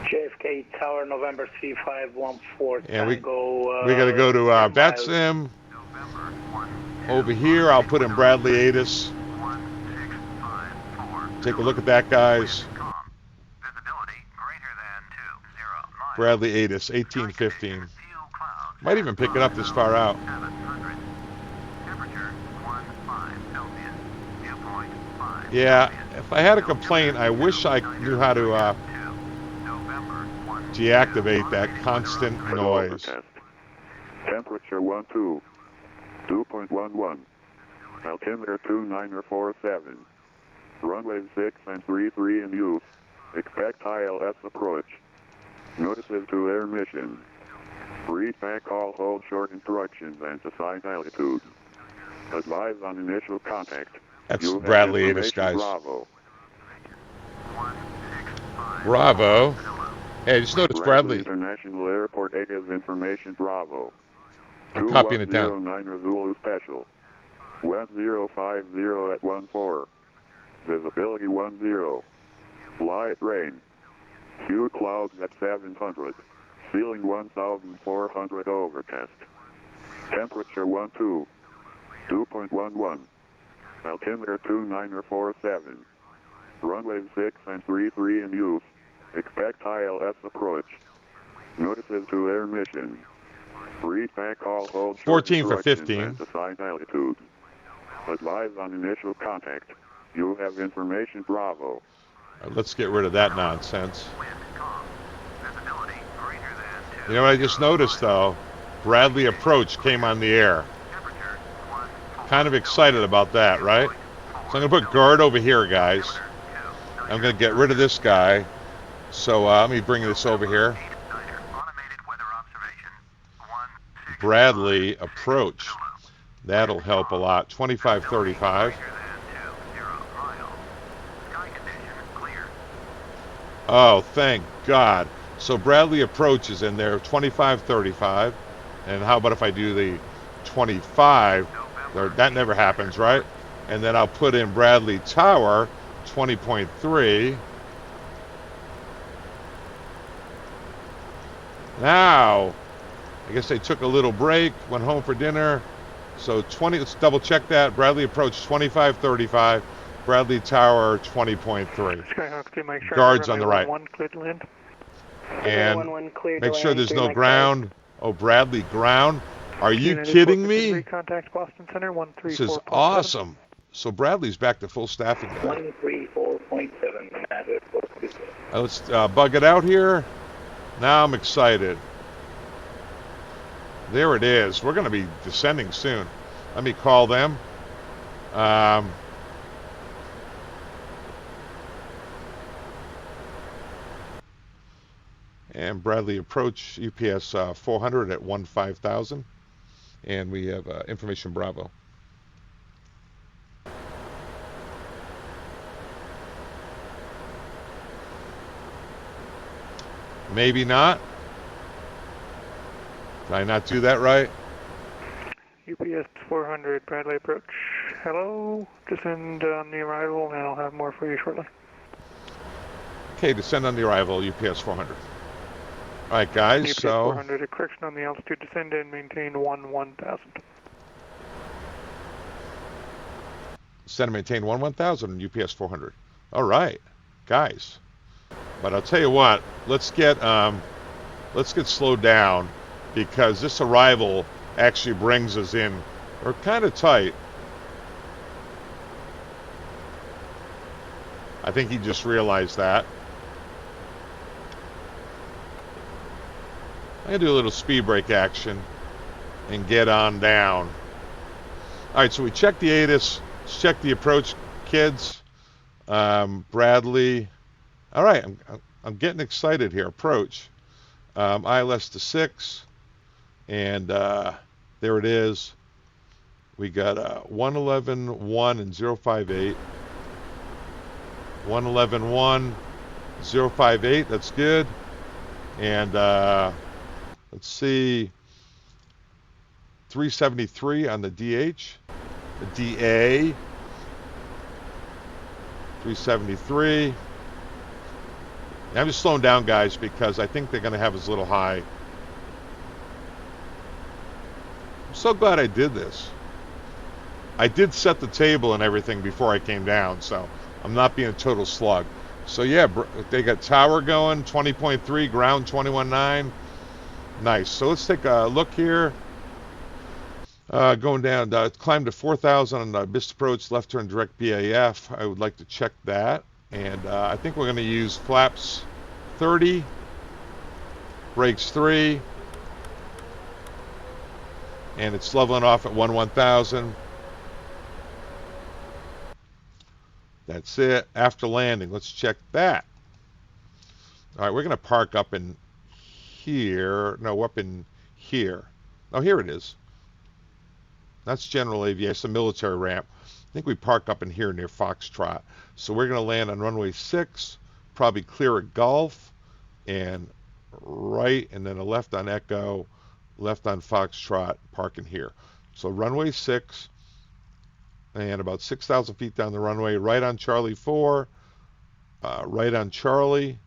JFK Tower, November 3514. And we Tango, got to go to VATSIM. Over here, I'll put in Bradley Atis. Take a look at that, guys. Bradley Atis, 1815. Might even pick it up this far out. Yeah, if I had a complaint, I wish I knew how to deactivate that constant noise. Temperature 12, 2.11. Altimeter 2947. Runway 6 and 33 in use. Expect ILS approach. Notices to air mission. Read back all hold short instructions and assigned altitude. Advise on initial contact. That's Bradley Atis, guys. Bravo. Bravo. Hey, just notice Bradley. International Airport Atis information Bravo. I'm copying it down. 2109 Zulu Special. 1050 at 14. Visibility 10. Light rain. Few clouds at 700. Ceiling 1400 overcast. Temperature 12. 2.11. Altimeter 2947. Runway 6 and 33 in use. Expect ILS approach. Notices to air mission. Read back all hold 14 for instructions 15. and assigned altitude. Advise on initial contact. You have information Bravo. Let's get rid of that nonsense. You know what I just noticed, though? Bradley approach came on the air. Kind of excited about that, right? So I'm going to put guard over here, guys. I'm going to get rid of this guy. So let me bring this over here. Bradley approach. That'll help a lot. 2535. Oh, thank God. So Bradley approach is in there, 2535. And how about if I do the 25? That never happens, right? And then I'll put in Bradley Tower, 20.3. Now, I guess they took a little break, went home for dinner. So 20, let's double check that. Bradley approach 2535. Bradley Tower 20.3. Skyhawk 2, Mike Sharp, Guards on the right. 1 clear to land. And make sure there's no ground. Oh, Bradley ground. Are you kidding me? Contact Boston Center, 134. This is awesome. So Bradley's back to full staffing now. 134.7. Let's bug it out here. Now I'm excited. There it is. We're going to be descending soon. Let me call them. And Bradley approach UPS 400 at 15,000. And we have information Bravo. Maybe not. Did I not do that right? UPS 400, Bradley approach. Hello, descend on the arrival, and I'll have more for you shortly. Okay, descend on the arrival, UPS 400. All right, guys, UPS so... 400, a correction on the altitude, descend and maintain 1,000. Descend and maintain 1,000 on UPS 400. All right, guys. But I'll tell you what, let's get slowed down, because this arrival actually brings us in. We're kind of tight. I think he just realized that. I'm going to do a little speed brake action and get on down. All right, so we checked the ATIS. Let's check the approach, kids. Bradley. All right, I'm getting excited here. Approach. ILS to 6. And there it is. We got 111.1 and 058. 111.1, 058. That's good. And let's see. 373 on the DH. The DA. 373. Now I'm just slowing down, guys, because I think they're going to have us a little high. I'm so glad I did this. I did set the table and everything before I came down, so I'm not being a total slug. So yeah, they got tower going, 20.3, ground 21.9. Nice. So let's take a look here. Going down, climb to 4,000 on the BIST approach, left turn direct BAF. I would like to check that. And I think we're going to use flaps 30, brakes 3, and it's leveling off at 1,000. That's it. After landing, let's check that. All right, we're going to park up in here. No, up in here. Oh, here it is. That's general aviation, military ramp. I think we park up in here near Foxtrot. So we're going to land on runway 6, probably clear a Gulf, and right, and then a left on Echo, left on Foxtrot, parking here. So runway 6, and about 6,000 feet down the runway, right on Charlie 4, right on Charlie,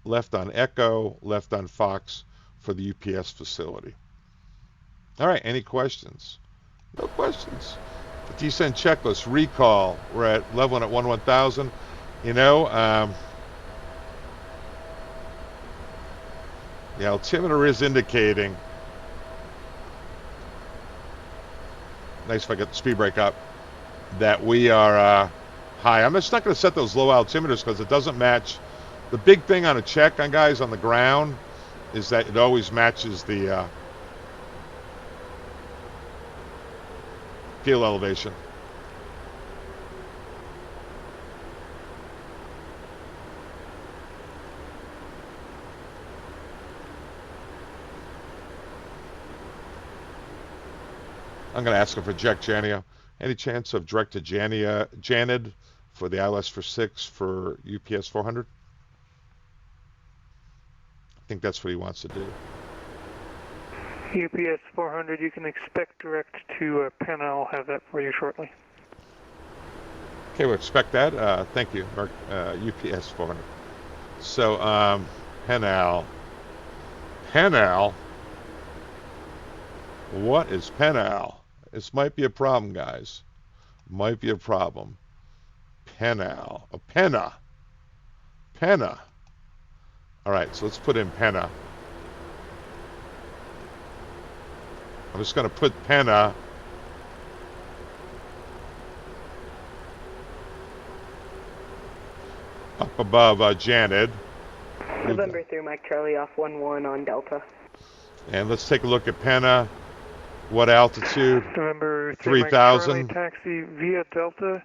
left on Echo, left on Fox for the UPS facility. All right, any questions? No questions. The descent checklist, recall. We're at level 1 at 1,000. You know, the altimeter is indicating. Nice if I get the speed brake up. That we are high. I'm just not going to set those low altimeters because it doesn't match. The big thing on a check on guys on the ground is that it always matches the field elevation. I'm going to ask him for Jack Jania. Any chance of direct to Janid for the ILS for 6 for UPS 400? I think that's what he wants to do. UPS 400, you can expect direct to Penn. I'll have that for you shortly. Okay, we'll expect that. Thank you, Mark, UPS 400. So, Penal. Penal? What is Penal? This might be a problem, guys. Might be a problem. Penal. Oh, Penna. Penna. All right, so let's put in Penna. I'm just going to put Penna. Up above Janid. November 3, Mike Charlie, off 1-1 on Delta. And let's take a look at Penna. What altitude? November 3, 3,000. Taxi via Delta.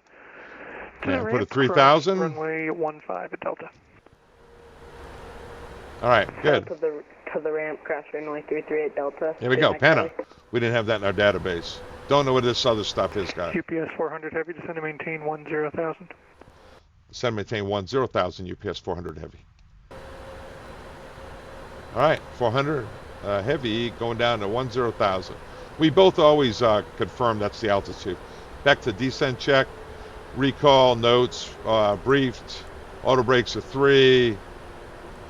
Yeah, put it 3,000. Runway 15 at Delta. All right, good. To the ramp, cross runway 33 at Delta. Here we go, Penna. We didn't have that in our database. Don't know what this other stuff is, guys. UPS 400 Heavy, descend and maintain 10,000. Descend and maintain 10,000, UPS 400 Heavy. All right, 400 Heavy going down to 10,000. We both always confirm that's the altitude. Back to descent check, recall, notes, briefed, auto brakes are 3,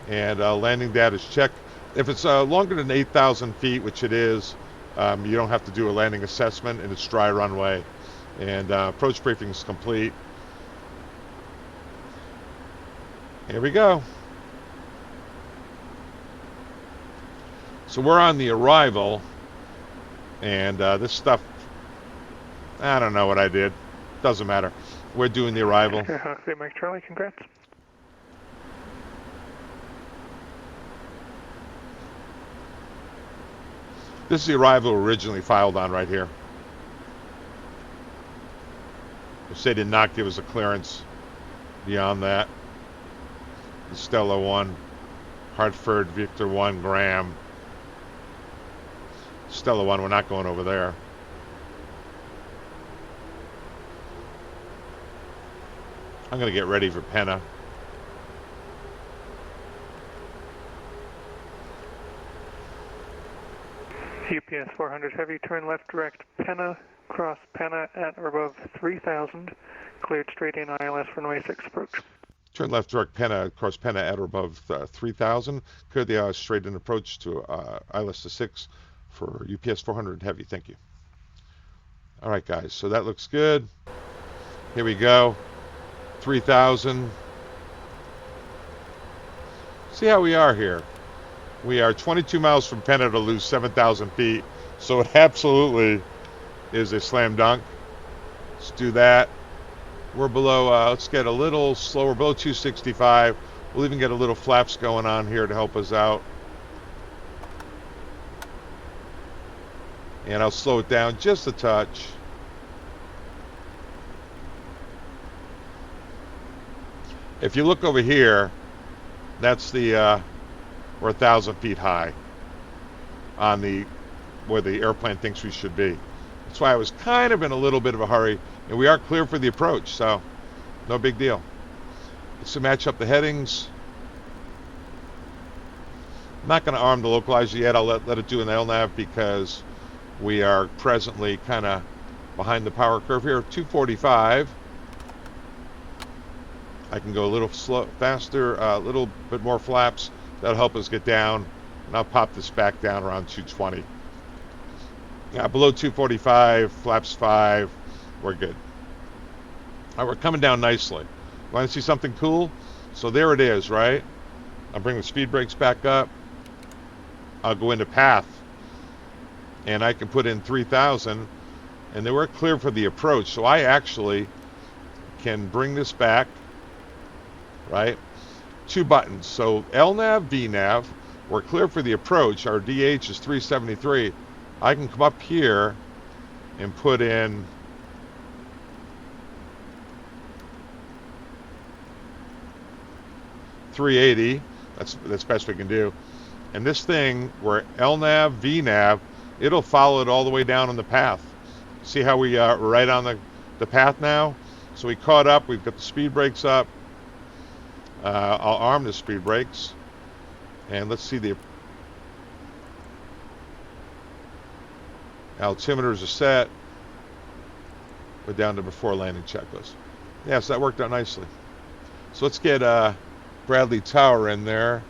and landing data is checked. If it's longer than 8,000 feet, which it is, you don't have to do a landing assessment, and it's dry runway. And approach briefing is complete. Here we go. So we're on the arrival, and this stuff, I don't know what I did. Doesn't matter. We're doing the arrival. Okay, Mike Charlie, congrats. This is the arrival originally filed on right here. If they did not give us a clearance beyond that. Stella 1, Hartford, Victor 1, Graham. Stella 1, we're not going over there. I'm going to get ready for Penna. UPS 400 Heavy, turn left direct Penna, cross Penna at or above 3,000, cleared straight in ILS runway 6 approach. Turn left direct Penna, cross Penna at or above 3,000, clear the straight in approach to ILS to 6 for UPS 400 Heavy. Thank you. All right, guys, so that looks good. Here we go. 3,000. See how we are here. We are 22 miles from Penna to lose 7,000 feet, so it absolutely is a slam dunk. Let's do that. We're below, let's get a little slower, below 265. We'll even get a little flaps going on here to help us out. And I'll slow it down just a touch. If you look over here, that's the, we're 1,000 feet high on the, where the airplane thinks we should be. That's why I was kind of in a little bit of a hurry. And we are clear for the approach, so no big deal. Let's match up the headings. I'm not going to arm the localizer yet. I'll let it do an LNAV because we are presently kind of behind the power curve here. 245. I can go a little faster, a little bit more flaps. That'll help us get down. And I'll pop this back down around 220. Yeah, below 245, flaps 5, we're good. All right, we're coming down nicely. Want to see something cool? So there it is, right? I'll bring the speed brakes back up. I'll go into path. And I can put in 3,000. And then we're clear for the approach. So I actually can bring this back, right? 2 buttons. So LNAV, VNAV, we're clear for the approach. Our DH is 373. I can come up here and put in 380. That's best we can do. And this thing, where LNAV, VNAV, it'll follow it all the way down on the path. See how we are right on the path now? So we caught up. We've got the speed brakes up. I'll arm the speed brakes. And let's see, the altimeters are set. We're down to before landing checklist. Yeah, so that worked out nicely. So let's get Bradley Tower in there.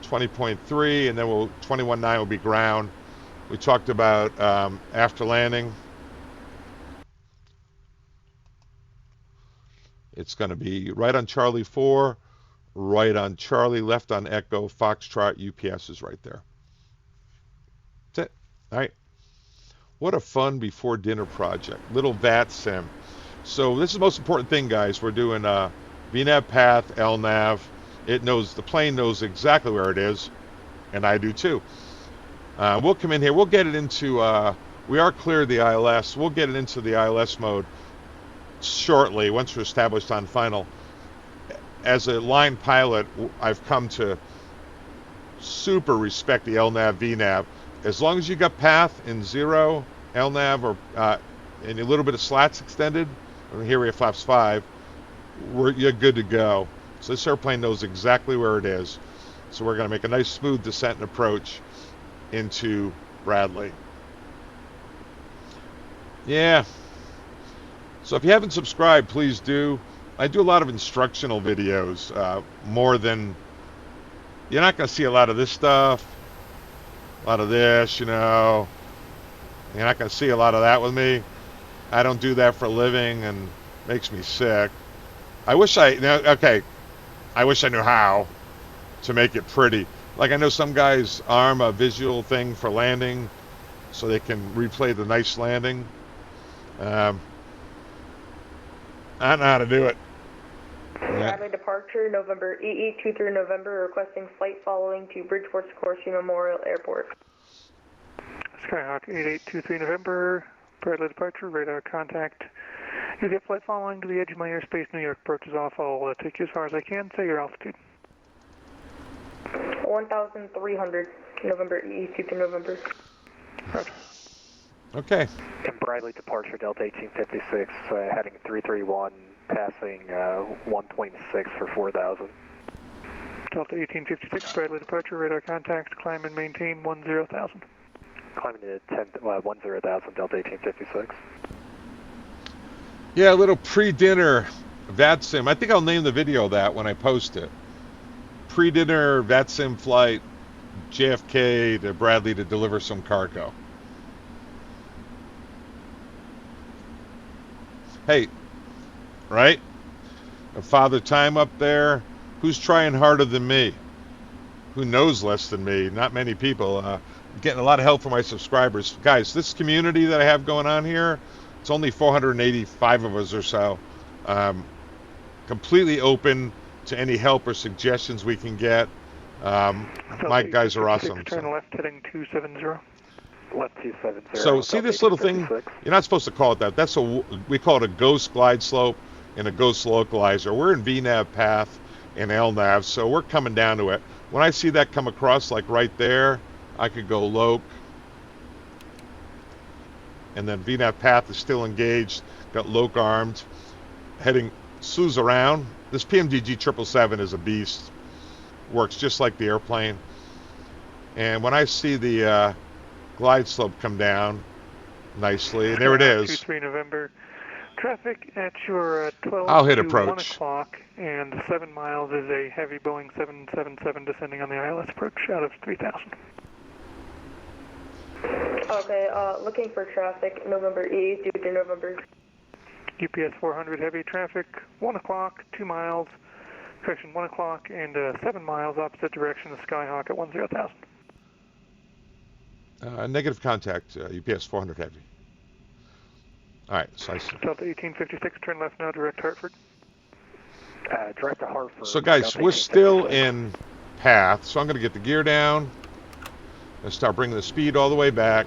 20.3, and then 21.9 will be ground. We talked about after landing. It's going to be right on Charlie 4, right on Charlie, left on Echo, Foxtrot, UPS is right there. That's it. All right. What a fun before dinner project. Little VATSIM. So this is the most important thing, guys. We're doing VNAV path, LNAV. It knows, the plane knows exactly where it is, and I do too. We'll come in here. We'll get it into, we are clear of the ILS. We'll get it into the ILS mode shortly once we're established on final. As a line pilot, I've come to super respect the LNAV, VNAV. As long as you got path in 0, LNAV, or and a little bit of slats extended, and here we have flaps 5, you're good to go. So this airplane knows exactly where it is. So we're going to make a nice smooth descent and approach into Bradley. Yeah. So if you haven't subscribed, please do. I do a lot of instructional videos, more than, you're not going to see a lot of this stuff, a lot of this, you know. You're not going to see a lot of that with me. I don't do that for a living, and it makes me sick. I wish I knew how to make it pretty. Like, I know some guys arm a visual thing for landing so they can replay the nice landing. I don't know how to do it. Bradley departure, November EE23 November, requesting flight following to Bridgeport Sikorsky Memorial Airport. Skyhawk 8823 November, Bradley departure, radar contact. You'll get flight following to the edge of my airspace, New York approaches off. I'll take you as far as I can. Say your altitude. 1,300, November EE23 November. Roger. Okay. And Bradley departure, Delta 1856, heading 331, passing 1.6 for 4,000. Delta 1856, Bradley departure, radar contact, climb and maintain 10,000. Climbing to 10,000, Delta 1856. Yeah, a little pre-dinner VATSIM. I think I'll name the video that when I post it. Pre-dinner VATSIM flight, JFK to Bradley to deliver some cargo. Hey, right? A Father Time up there. Who's trying harder than me? Who knows less than me? Not many people. Getting a lot of help from my subscribers. Guys, this community that I have going on here, it's only 485 of us or so. Completely open to any help or suggestions we can get. My guys are awesome. Turn left, heading 270. Left 270. So see this little thing? You're not supposed to call it that. That's we call it a ghost glide slope and a ghost localizer. We're in VNAV path and LNAV, so we're coming down to it. When I see that come across, like right there, I could go loc. And then VNAV path is still engaged, got loc armed, heading slews around. This PMDG 777 is a beast. Works just like the airplane. And when I see the glide slope come down nicely, and there it is. 23 November. Traffic at your 12 I'll hit to approach. 1 o'clock, and 7 miles is a heavy Boeing 777 descending on the ILS approach out of 3,000. Okay, looking for traffic, November E, due to November. UPS 400 heavy traffic, 1 o'clock, 2 miles, correction, 1 o'clock and 7 miles opposite direction of Skyhawk at 10,000. Negative contact, UPS 400 heavy. All right, so I see. Delta 1856, turn left now, direct Hartford. Direct to Hartford. So guys, we're still in path, so I'm going to get the gear down and start bringing the speed all the way back.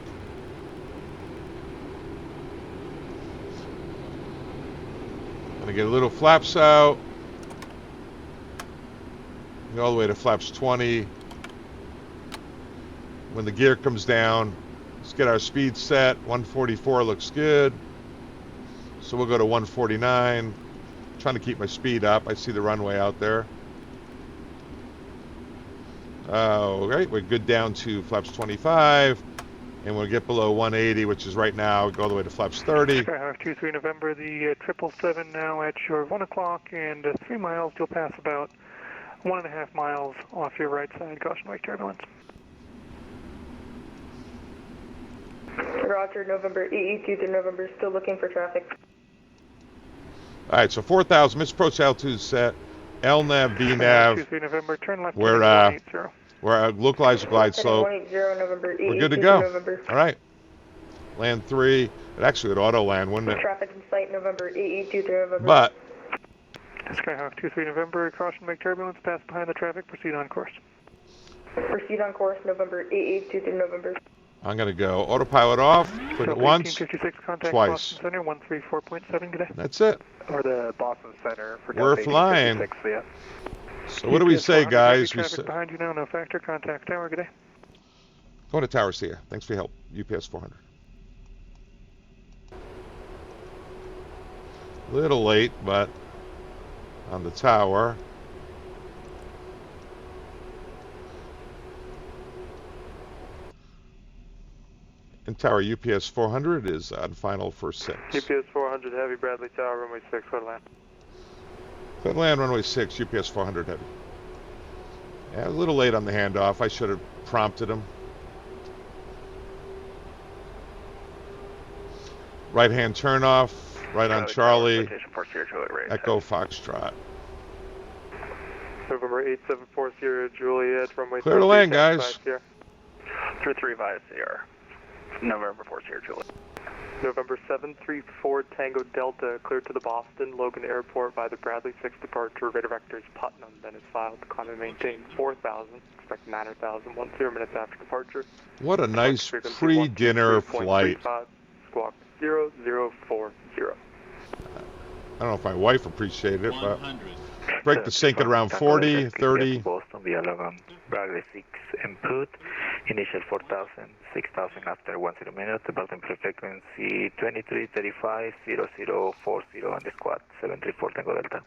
I'm going to get a little flaps out. Go all the way to flaps 20. When the gear comes down, let's get our speed set. 144 looks good. So we'll go to 149. Trying to keep my speed up. I see the runway out there. Okay, we're good down to flaps 25. And we'll get below 180, which is right now. Go all the way to flaps 30. Skyhawk 23 November, the 777 now at your 1 o'clock and 3 miles. You'll pass about 1.5 miles off your right side. Caution wake turbulence. Roger, November EE, due to November, still looking for traffic. All right, so 4,000, misapproach altitude set, LNAV, VNAV. 23 November, turn left. We're localizer glide slope. We're good to go. All right, land 3. It actually would auto land, wouldn't it? Traffic in sight, November EE, due to November. But Skyhawk 23 November, caution wake turbulence, pass behind the traffic, proceed on course. Proceed on course, November EE, due to November. I'm going to go autopilot off, click it once, 1856, contact twice. Boston Center, 134.7, good day. That's it. Or the Boston Center for We're flying. Yeah. So what do we say, guys? We traffic behind you now, no factor, contact tower, good day. Go to tower, see ya. Thanks for your help, UPS 400. A little late, but on the tower. And tower UPS 400 is on final for 6. UPS 400 heavy, Bradley Tower, runway 6, clear land. Clear land, runway 6, UPS 400 heavy. Yeah, a little late on the handoff. I should have prompted him. Right hand turn off, right on Charlie. Echo Foxtrot. November 8740 Juliet, runway 6. Clear the lane, guys. 33 via Sierra. November 40 Juliet. November 734 Tango Delta, cleared to the Boston Logan Airport by the Bradley 6 departure. Radar vector is Putnam, then is filed to climb and maintain 4,000. Expect 9,000, 10 minutes after departure. What a nice pre-dinner flight. Squawk 0040. I don't know if my wife appreciated it, but break the sync at around 40, 30. Boston via Logan, Bradley 6 input, initial 4,000, 6,000 after 10 minutes, departing frequency 2335, 0040 on the squad, 734 Tango Delta.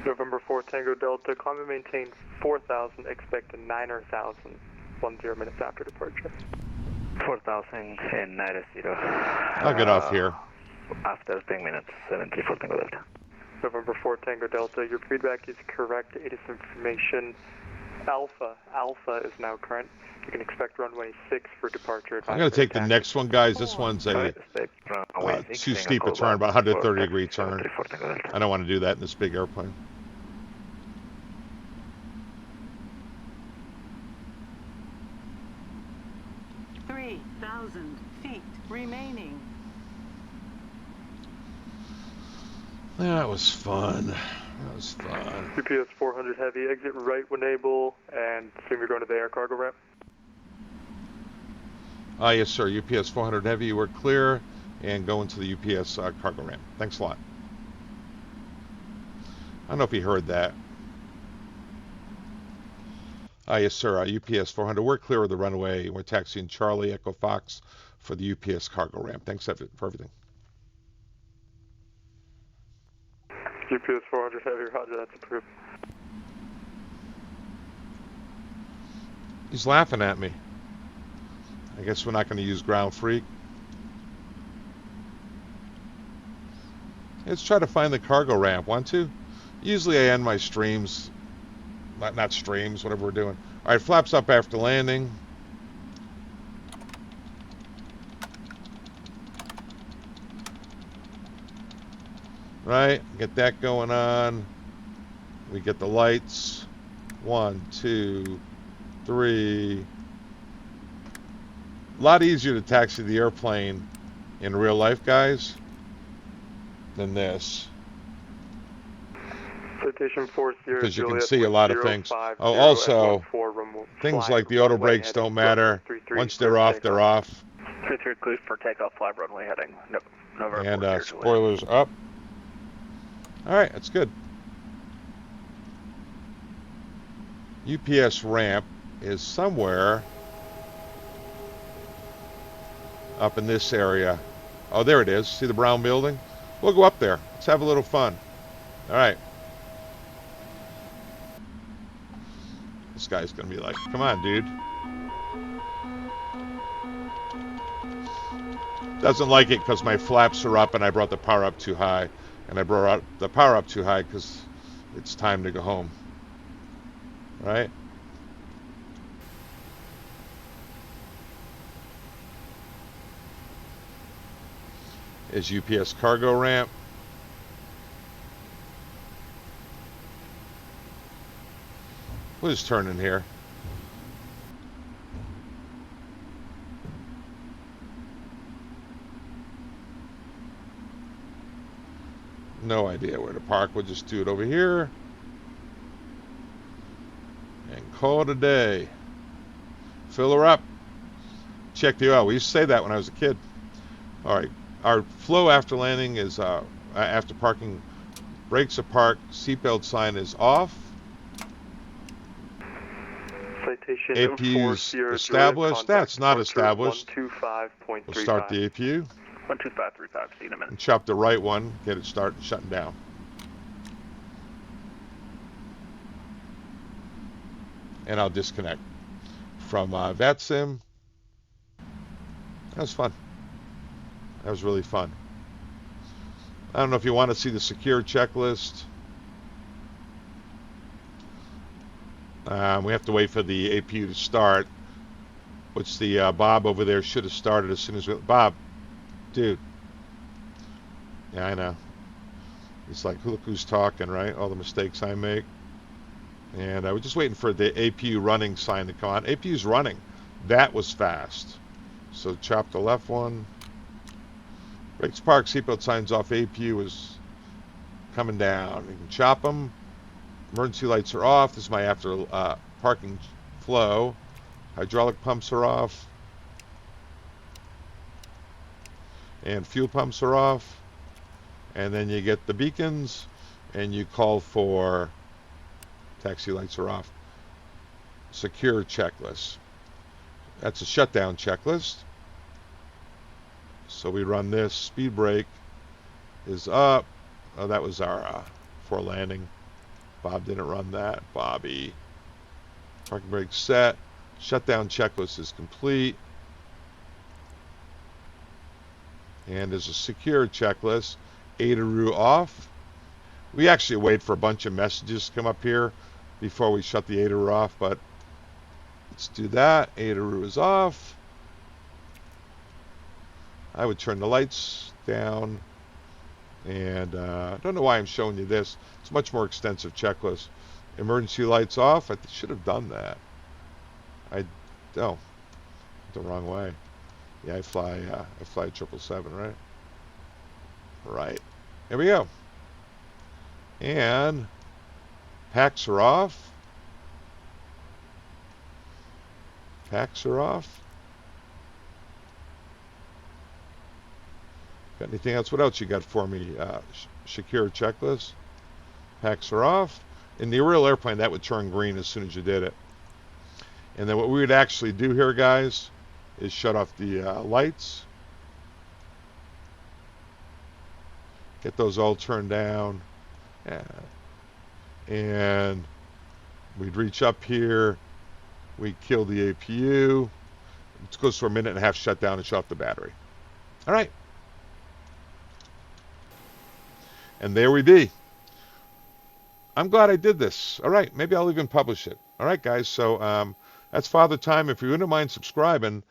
November 4 Tango Delta, climb and maintain 4,000, expect 9,000, 10 minutes after departure. 4,000 and 90. I'll get off here. After 10 minutes, 734 Tango Delta. November 4 Tango Delta, your feedback is correct. It is information. Alpha is now current. You can expect runway 6 for departure. I'm going to take the next one, guys. This one's a too steep a turn, about 130 degree turn. I don't want to do that in this big airplane. feet remaining. That was fun. That was fun. UPS 400 heavy, exit right when able, and assume you're going to the air cargo ramp. Yes, sir. UPS 400 heavy, you were clear, and go into the UPS cargo ramp. Thanks a lot. I don't know if you heard that. Yes, sir. UPS 400, we're clear of the runway. We're taxiing Charlie Echo Fox for the UPS cargo ramp. Thanks for everything. UPS 400 heavy, roger, that's approved. He's laughing at me. I guess we're not going to use Ground Freak. Let's try to find the cargo ramp. Want to? Usually I end my streams, not streams, whatever we're doing. All right, flaps up after landing. Right? Get that going on. We get the lights. 1, 2, 3. A lot easier to taxi the airplane in real life, guys, than this. Citation 40 Because you can Juliet see a lot of things. 050 Oh, also, at 14 things like the auto runway brakes heading don't matter. 33, Once they're off, they're off. 33 clear for takeoff, fly runway heading. No, November And 40 spoilers up. All right, that's good. UPS ramp is somewhere up in this area. Oh, there it is. See the brown building? We'll go up there. Let's have a little fun. All right. This guy's going to be like, come on, dude. Doesn't like it because my flaps are up and I brought the power up too high. And I brought the power up too high because it's time to go home. All right? Is UPS cargo ramp. We'll just turn in here. No idea where to park. We'll just do it over here. And call it a day. Fill her up. Check the oil. We used to say that when I was a kid. All right. Our flow after landing is after parking. Brakes are parked. Seatbelt sign is off. Citation APU's established. That's not established. 125.35. We'll start the APU. 12535, see you in a minute. And chop the right one. Get it started shutting down. And I'll disconnect from VATSIM. That was fun. That was really fun. I don't know if you want to see the secure checklist. We have to wait for the APU to start, which the Bob over there should have started as soon as we... Bob, dude. Yeah, I know. It's like, look who's talking, right? All the mistakes I make. And I was just waiting for the APU running sign to come on. APU's running. That was fast. So chop the left one. Brakes parked, seatbelt signs off. APU is coming down. You can chop them. Emergency lights are off. This is my after parking flow. Hydraulic pumps are off. And fuel pumps are off. And then you get the beacons and you call for taxi lights are off. Secure checklist. That's a shutdown checklist. So we run this. Speed brake is up. Oh, that was our for landing. Bob didn't run that. Bobby. Parking brake set. Shutdown checklist is complete. And there's a secure checklist. ADARU off. We actually wait for a bunch of messages to come up here before we shut the ADARU off, but let's do that. ADARU is off. I would turn the lights down. And I don't know why I'm showing you this. It's a much more extensive checklist. Emergency lights off. I should have done that. The wrong way. Yeah, I fly 777, right? Right. Here we go. And packs are off. Packs are off. Got anything else? What else you got for me? Secure checklist. Packs are off. In the real airplane, that would turn green as soon as you did it. And then what we would actually do here, guys, is shut off the lights. Get those all turned down. Yeah. And we'd reach up here. We kill the APU. It goes for a minute and a half, shut down and shut off the battery. All right. And there we be. I'm glad I did this. All right, maybe I'll even publish it. All right, guys, so that's Father Time. If you wouldn't mind subscribing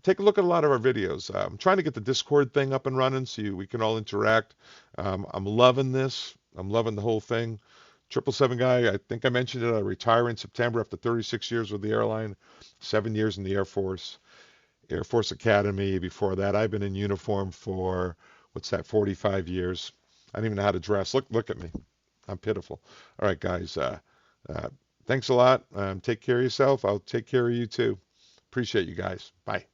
take a look at a lot of our videos. I'm trying to get the Discord thing up and running so we can all interact. I'm loving this. I'm loving the whole thing. 777 guy, I think I mentioned it. I retire in September after 36 years with the airline, 7 years in the Air Force Academy. Before that, I've been in uniform for, 45 years. I don't even know how to dress. Look at me. I'm pitiful. All right, guys. Thanks a lot. Take care of yourself. I'll take care of you too. Appreciate you guys. Bye.